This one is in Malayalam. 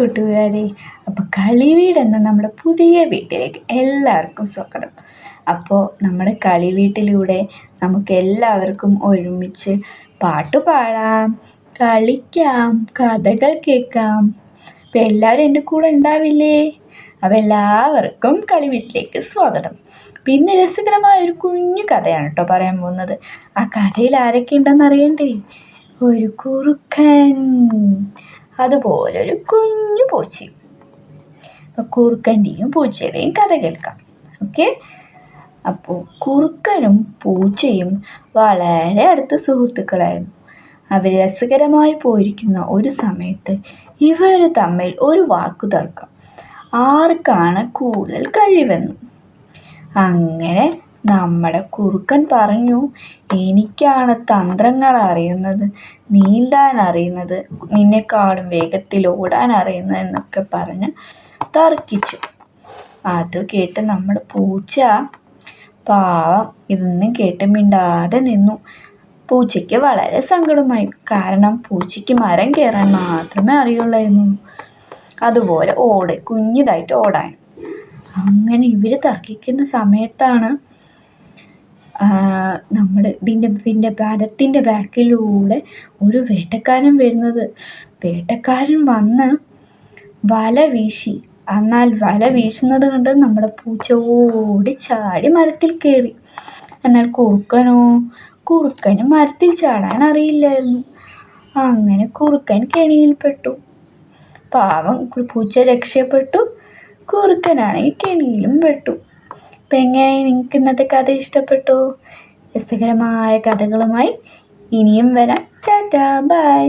കൂട്ടുകാരെ, അപ്പോൾ കളിവീട് എന്ന നമ്മുടെ പുതിയ വീട്ടിലേക്ക് എല്ലാവർക്കും സ്വാഗതം. അപ്പോൾ നമ്മുടെ കളിവീട്ടിലൂടെ നമുക്ക് എല്ലാവർക്കും ഒരുമിച്ച് പാട്ട് പാടാം, കളിക്കാം, കഥകൾ കേൾക്കാം. അപ്പോൾ എല്ലാവരും എൻ്റെ കൂടെ ഉണ്ടാവില്ലേ? അപ്പോൾ എല്ലാവർക്കും കളിവീട്ടിലേക്ക് സ്വാഗതം. പിന്നെ രസകരമായൊരു കുഞ്ഞു കഥയാണ് കേട്ടോ പറയാൻ പോകുന്നത്. ആ കഥയിൽ ആരൊക്കെ ഉണ്ടെന്ന് അറിയണ്ടേ? ഒരു കുറുക്കൻ, അതുപോലൊരു കുഞ്ഞു പൂച്ചയും. അപ്പോൾ കുറുക്കൻ്റെയും പൂച്ചയുടെയും കഥ കേൾക്കാം. ഓക്കെ. അപ്പോൾ കുറുക്കനും പൂച്ചയും വളരെ അടുത്ത സുഹൃത്തുക്കളായിരുന്നു. അവർ രസകരമായി പോയിരിക്കുന്ന ഒരു സമയത്ത് ഇവർ തമ്മിൽ ഒരു വാക്കുതർക്കം, ആർക്കാണ് കൂടുതൽ കഴിവെന്ന്. അങ്ങനെ നമ്മുടെ കുറുക്കൻ പറഞ്ഞു, എനിക്കാണ് തന്ത്രങ്ങൾ അറിയുന്നത്, നീന്താൻ അറിയുന്നത്, നിന്നെക്കാളും വേഗത്തിൽ ഓടാൻ അറിയുന്നത് എന്നൊക്കെ പറഞ്ഞ് തർക്കിച്ചു. അത് കേട്ട് നമ്മുടെ പൂച്ച പാവം ഇതൊന്നും കേട്ട് മിണ്ടാതെ നിന്നു. പൂച്ചയ്ക്ക് വളരെ സങ്കടമായി. കാരണം പൂച്ചയ്ക്ക് മരം കയറാൻ മാത്രമേ അറിയുള്ളായിരുന്നു, അതുപോലെ കുഞ്ഞിതായിട്ട് ഓടാൻ. അങ്ങനെ ഇവർ തർക്കിക്കുന്ന സമയത്താണ് ഇതിൻ്റെ മരത്തിൻ്റെ ബാക്കിലൂടെ ഒരു വേട്ടക്കാരൻ വരുന്നത്. വേട്ടക്കാരൻ വന്ന് വല വീശി. എന്നാൽ വല വീശുന്നത് കണ്ട് നമ്മുടെ പൂച്ച ഓടി ചാടി മരത്തിൽ കയറി. എന്നാൽ കുറുക്കന് മരത്തിൽ ചാടാൻ അറിയില്ലായിരുന്നു. അങ്ങനെ കുറുക്കൻ കെണിയിൽപ്പെട്ടു. പാവം പൂച്ച രക്ഷപ്പെട്ടു, കുറുക്കനാണെങ്കിൽ കെണിയിലും പെട്ടു. അപ്പം എങ്ങനെ നിങ്ങൾക്ക് ഇന്നത്തെ കഥ ഇഷ്ടപ്പെട്ടോ? രസകരമായ കഥകളുമായി ഇനിയും വരാം. ടാറ്റാ, ബൈ.